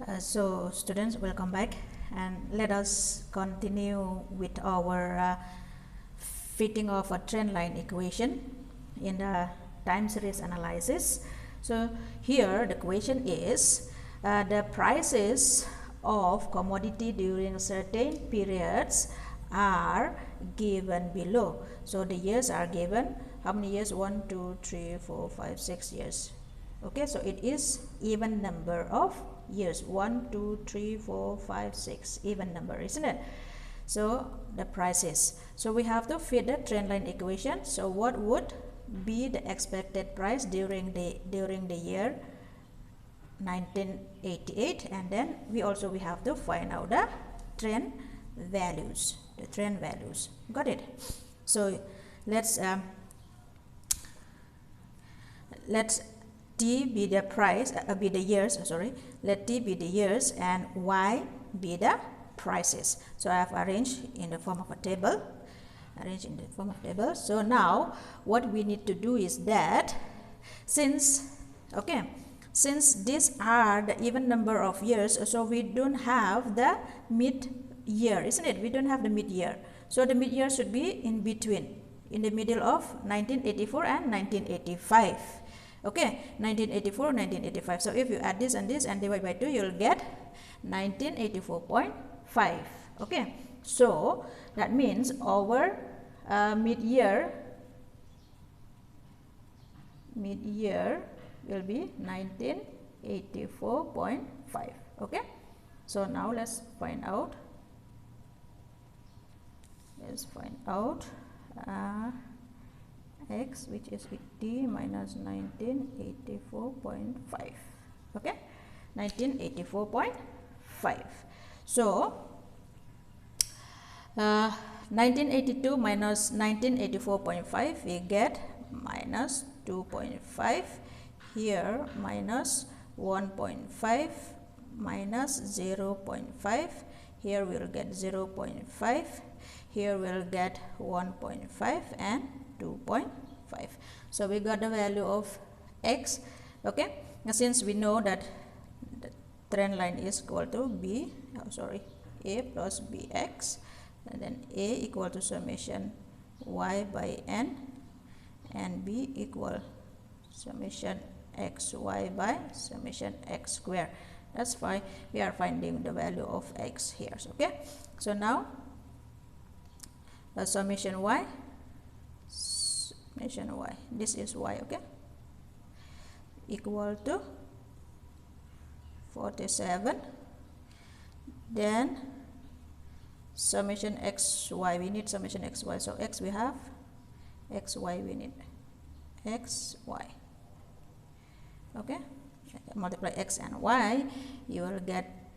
So students, welcome back, and let us continue with our fitting of a trend line equation in the time series analysis. So here the question is the prices of commodity during certain periods are given below. So the years are given. How many years? 1, 2, 3, 4, 5, 6 years. Okay, so it is even number of years. 1, 2, 3, 4, 5, 6, even number, isn't it? So the prices. So we have to fit the trend line equation. So what would be the expected price during the year 1988, and then we have to find out the trend values. Got it? So let's T be the price, be the years, let T be the years and Y be the prices. So I have arranged in the form of a table. So now what we need to do is that since these are the even number of years, so we don't have the mid year, isn't it? We don't have the mid year. So the mid year should be in between, in the middle of 1984 and 1985. Okay, 1984, 1985. So if you add this and divide by 2, you'll get 1984.5. Okay, so that means our mid-year will be 1984.5. Okay, so now let's find out. X, which is T minus 1984.5. Okay, 1984.5. So 1982 minus 1984.5, we get minus 2.5. Here minus 1.5 minus 0.5. Here we'll get 0.5. Here we'll get 1.5 and 2.5. So we got the value of X. Okay, now since we know that the trend line is equal to A plus BX, and then A equal to summation Y by N, and B equal summation XY by summation X square. That's why we are finding the value of X here. Okay, so now the summation Y, this is Y, okay, equal to 47. Then summation XY, we need summation XY. So X we have, XY we need XY. Okay, multiply X and Y, you will get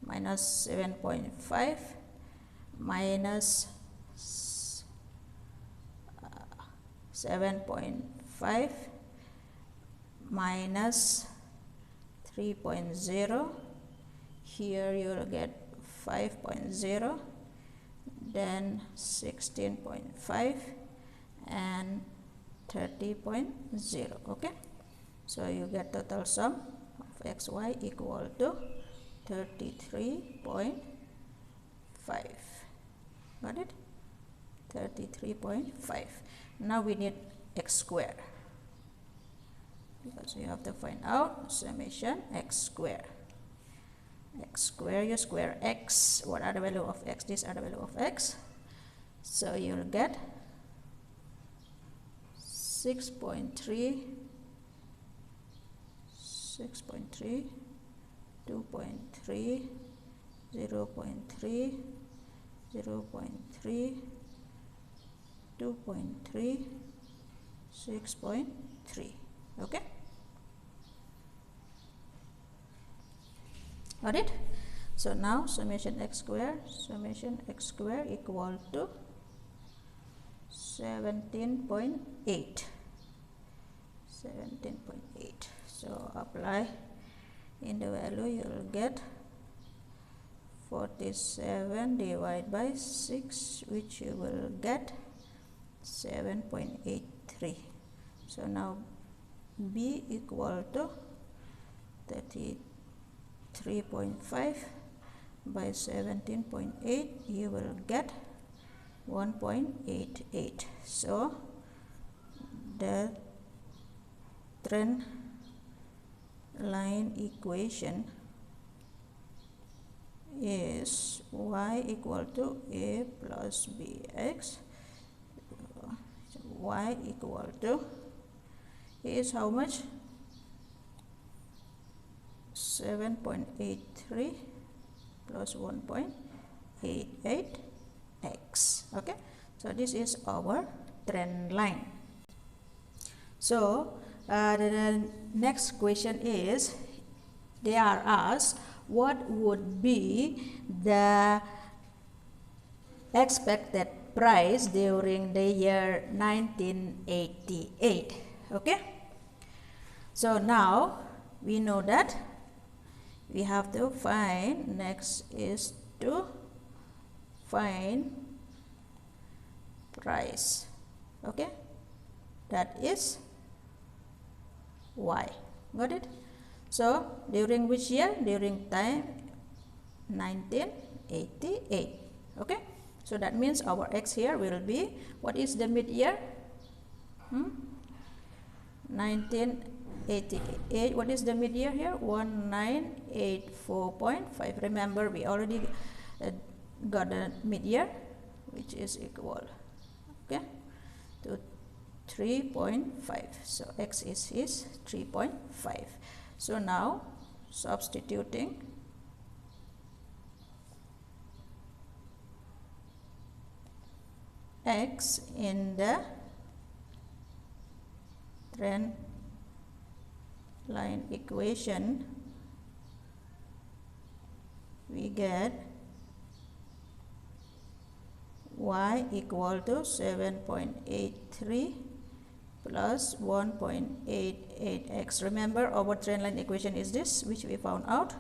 minus 7.5 minus 7.5 minus 3.0. Here you will get 5.0, then 16.5 and 30.0. Okay, so you get total sum of XY equal to 33.5. Got it? 33.5. Now we need X square, because you have to find out summation X square. You square X. What are the value of X? These are the value of X. So you'll get 6.3, 2.3, 0.3, 0.3, 2.3, 6.3. Okay, got it? So now summation X square equal to 17.8. So apply in the value, you will get 47 divided by 6, which you will get 7.83. So now B equal to 33.5 by 17.8, you will get 1.88. So the trend line equation is y equal to a plus bx. Y equal to is how much? 7.83 plus 1.88x. Okay, so this is our trend line. So the next question is, they are asked what would be the expected price during the year 1988. Okay, so now we know that we have to find, next is to find price. Okay, that is y. Got it? So during which year? During time 1988. Okay, so that means our x here will be, what is the mid year? 1988. What is the mid year here? 1984.5. Remember, we already got the mid year, which is equal, okay, to 3.5. So x is 3.5. So now substituting x in the trend line equation, we get y equal to 7.83 plus 1.88x. Remember, our trend line equation is this, which we found out,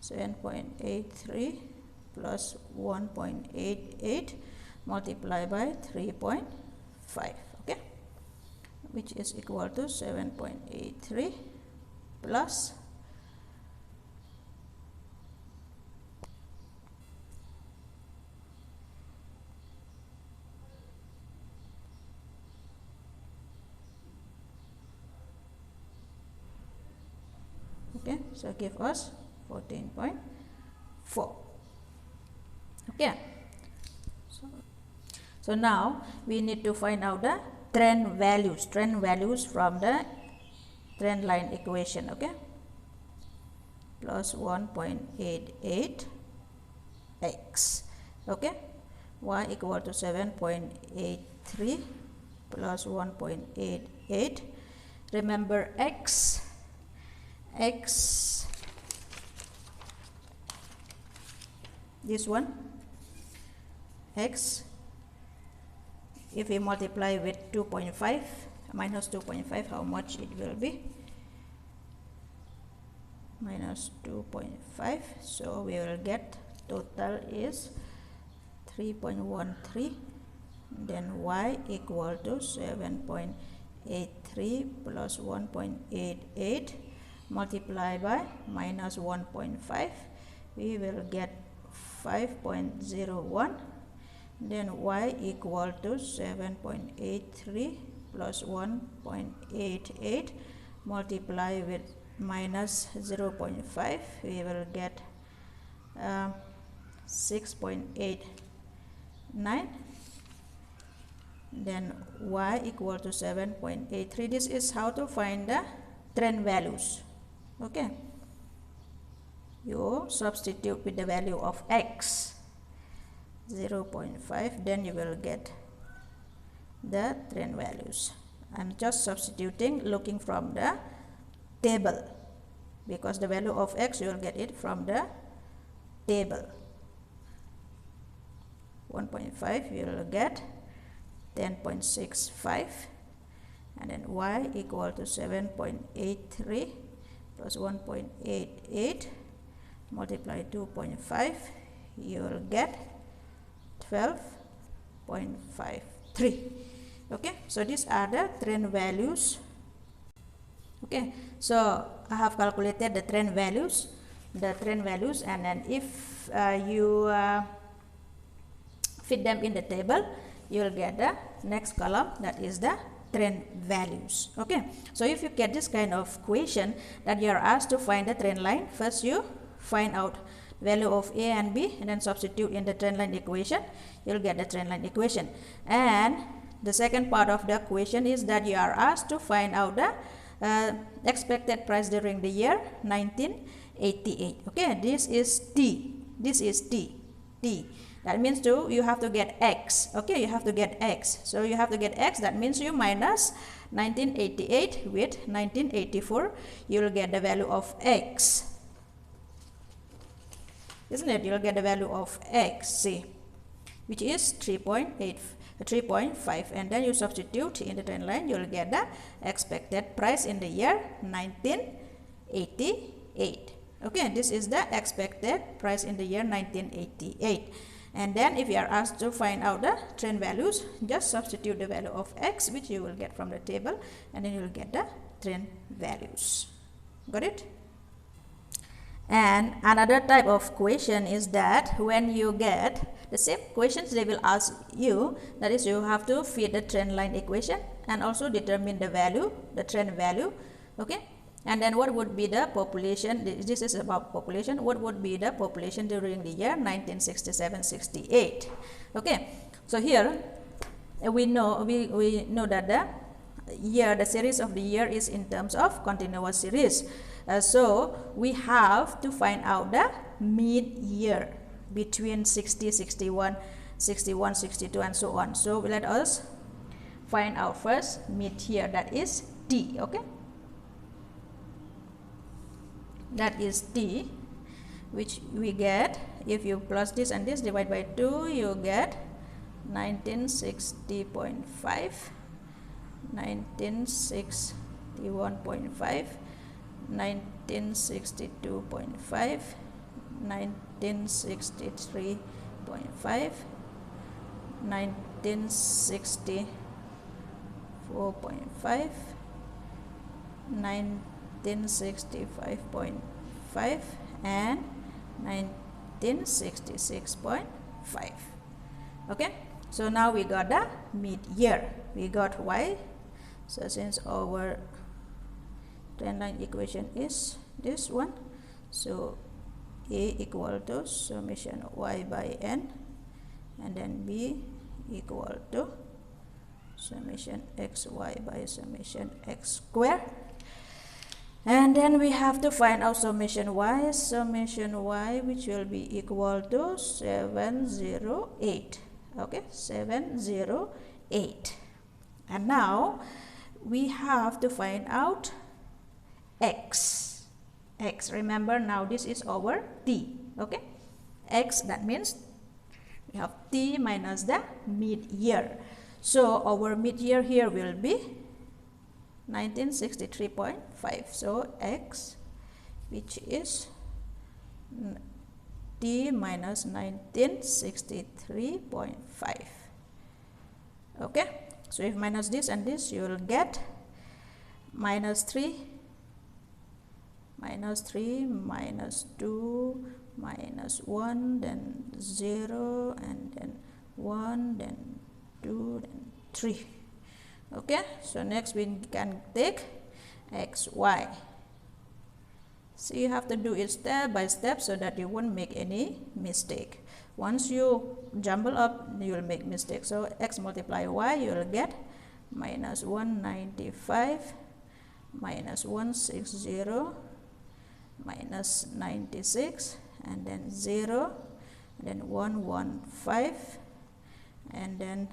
7.83 plus 1.88 multiplied by 3.5, okay, which is equal to 7.83 plus okay, so give us 14.4. okay, so now we need to find out the trend values from the trend line equation. Okay, plus 1.88x. okay, y equal to 7.83 plus 1.88. remember x this one, x, if we multiply with 2.5 minus 2.5, how much it will be? Minus 2.5. So we will get total is 3.13. Then y equal to 7.83 plus 1.88 multiplied by minus 1.5. We will get 5.01. Then y equal to 7.83 plus 1.88 multiply with minus 0.5. we will get 6.89. then y equal to 7.83. this is how to find the trend values. Okay, you substitute with the value of x 0.5, then you will get the trend values. I'm just substituting, looking from the table, because the value of x you will get it from the table. 1.5 you will get 10.65, and then y equal to 7.83 plus 1.88 multiply 2.5, you will get 12.53. okay, so these are the trend values. Okay, so I have calculated the trend values, and then if you fit them in the table, you will get the next column, that is the trend values. Okay, so if you get this kind of question that you are asked to find the trend line, first you find out value of A and B and then substitute in the trend line equation, you'll get the trend line equation. And the second part of the question is that you are asked to find out the expected price during the year 1988. Okay, this is T, T. That means you have to get X. Okay, you have to get X. So you have to get X. That means you minus 1988 with 1984. You will get the value of X. Isn't it? You will get the value of X, see, which is 3.5. And then you substitute in the trend line. You will get the expected price in the year 1988. Okay, this is the expected price in the year 1988. And then if you are asked to find out the trend values, just substitute the value of X, which you will get from the table, and then you will get the trend values. Got it? And another type of question is that when you get the same questions, they will ask you, that is, you have to fit the trend line equation and also determine the value, the trend value. Okay, and then what would be the population? This is about population. What would be the population during the year 1967-68? Okay, so here we know that the series of the year is in terms of continuous series. So we have to find out the mid-year between 60, 61, 61, 62, and so on. So let us find out first mid-year, that is T. Okay, that is T, which we get if you plus this and this, divide by 2, you get 1960.5, 1961.5, 1962.5, 1963.5, 1964.5, 1965.5, and 1966.5. Okay, so now we got the mid-year, we got Y. So since our trend line equation is this one, so A equal to summation Y by N, and then B equal to summation XY by summation X square. And then we have to find out summation Y, which will be equal to 708. Okay, 708. And now we have to find out X. Remember, now this is our T. Okay, X, that means we have T minus the mid-year. So our mid-year here will be 1963.5. So X, which is T minus 1963.5. Okay, so if minus this and this, you will get minus 3, minus 2, minus 1, then 0, and then 1, then 2, then 3. Okay, so next we can take XY. So you have to do it step by step so that you won't make any mistake. Once you jumble up, you will make mistake. So X multiply Y, you will get minus 195, minus 160, minus 96, and then 0, and then 115, and then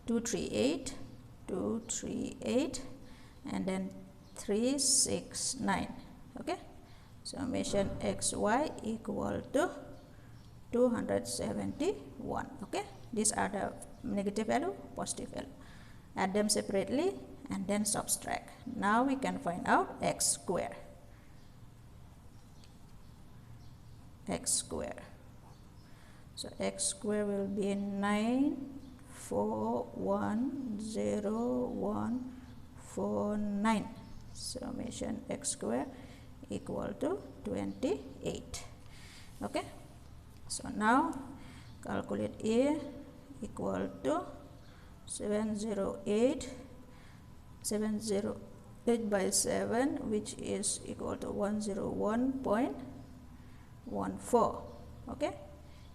238, and then 369. Okay, summation XY equal to 271. Okay, these are the negative value, positive value. Add them separately and then subtract. Now we can find out X square. So X square will be 94101 149. Summation x square equal to 28. Okay, so now calculate A equal to 708 by 7, which is equal to 101.14. okay,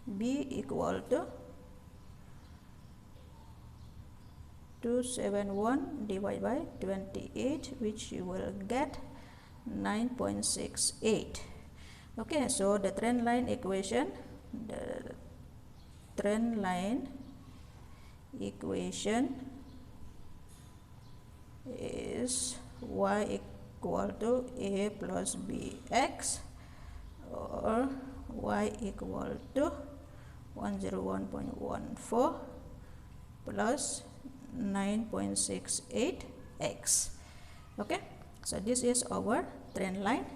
B equal to 271 divided by 28, which you will get 9.68. okay, so the trend line equation, is y equal to a plus bx, or y equal to 101.14 plus 9.68x. okay, so this is our trend line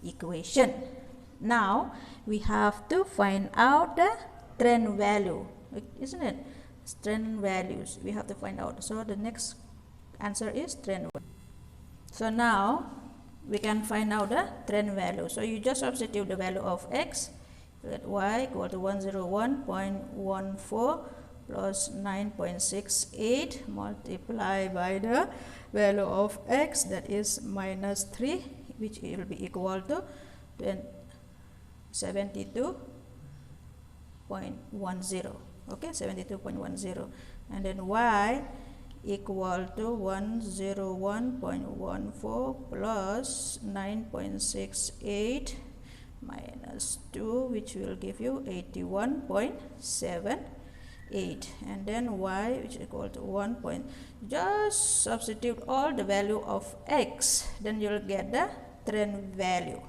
equation. Now we have to find out the trend value, isn't it? Trend values we have to find out. So the next answer is trend value. So now we can find out the trend value. So you just substitute the value of x, let y equal to 101.14 plus 9.68 multiplied by the value of x, that is minus 3, which will be equal to 72.10. okay, 72.10. and then y equal to 101.14 plus 9.68 minus 2, which will give you 81.78. and then y, which is equal to 1 point, just substitute all the value of x, then you'll get the trend value,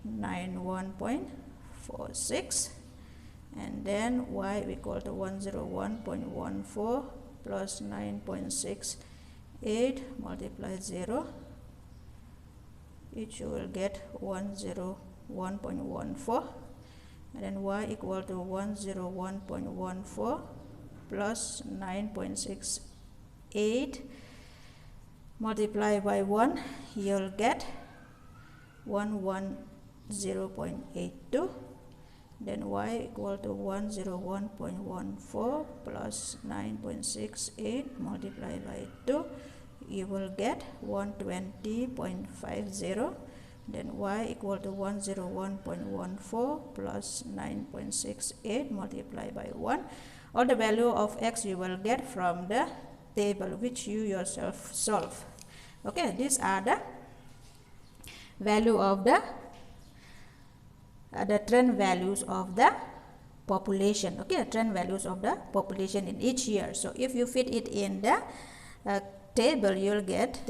91.46. and then y equal to 101.14 plus 9.68 multiply 0, which you will get 101.14. and then y equal to 101.14 plus 9.68 multiply by 1, you'll get 110.82. then y equal to 101.14 plus 9.68 multiplied by 2, you will get 120.50. then y equal to 101.14 plus 9.68 multiplied by 1. All the value of x you will get from the table which you yourself solve. Okay, these are the value of the trend values of the population. Okay, trend values of the population in each year. So if you fit it in the table, you'll get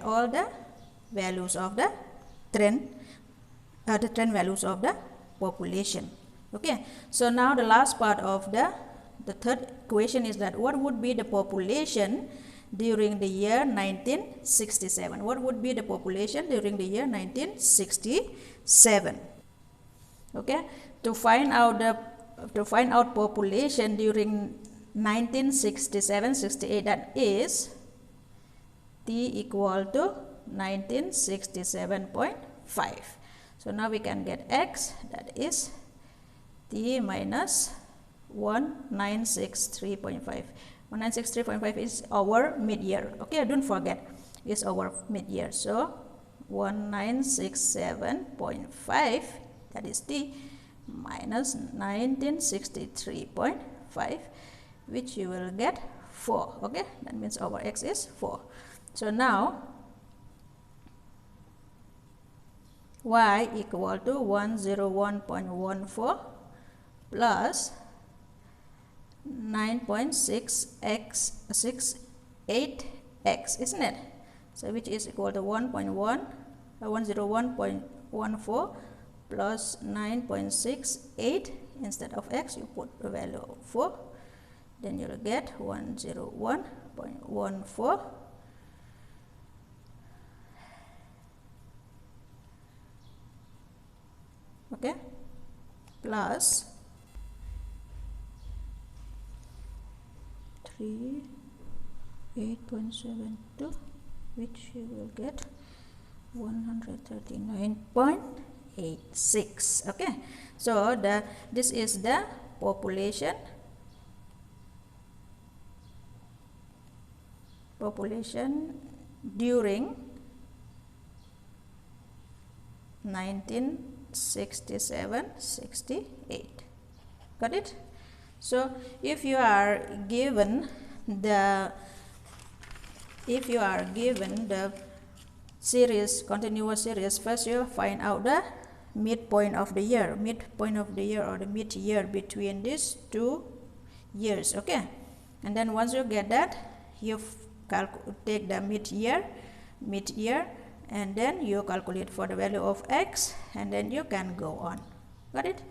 all the values of the trend values of the population. Okay, so now the last part of the third equation is that what would be the population during the year 1967? What would be the population during the year 1967? Okay, to find out population during 1967-68, that is t equal to 1967.5. so now we can get x, that is t minus 1963.5. 1963.5 is our mid-year. Okay, don't forget, it's our mid-year. So 1967.5, that is t, minus 1963.5, which you will get 4. Okay, that means our x is 4. So now y equal to 101.14 plus 9.68x, isn't it? So which is equal to 101.14 plus 9.68. Instead of x, you put the value of 4, then you'll get 101.14 okay, plus 38.72, which you will get 139.86. Okay, so this is the population during 1967-68. Got it? So if you are given the series, continuous series, first you find out the midpoint of the year or the mid-year between these two years. Okay, and then once you get that, you take the mid-year, and then you calculate for the value of x, and then you can go on. Got it?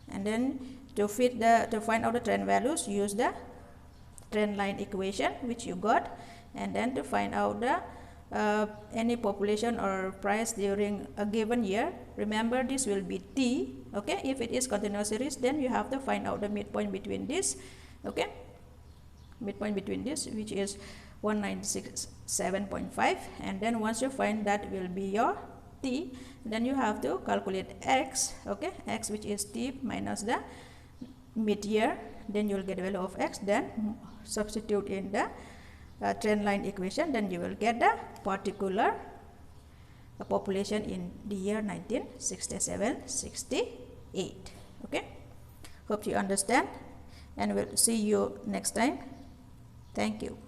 And then to find out the trend values, use the trend line equation which you got, and then to find out the any population or price during a given year. Remember, this will be t. Okay, if it is continuous series, then you have to find out the midpoint between this. Okay, midpoint between this, which is 197.5, and then once you find that will be your t, then you have to calculate x. Okay, x, which is t minus the mid-year, then you will get the value of x, then substitute in the trend line equation, then you will get the particular population in the year 1967-68. Okay, hope you understand, and we'll see you next time. Thank you.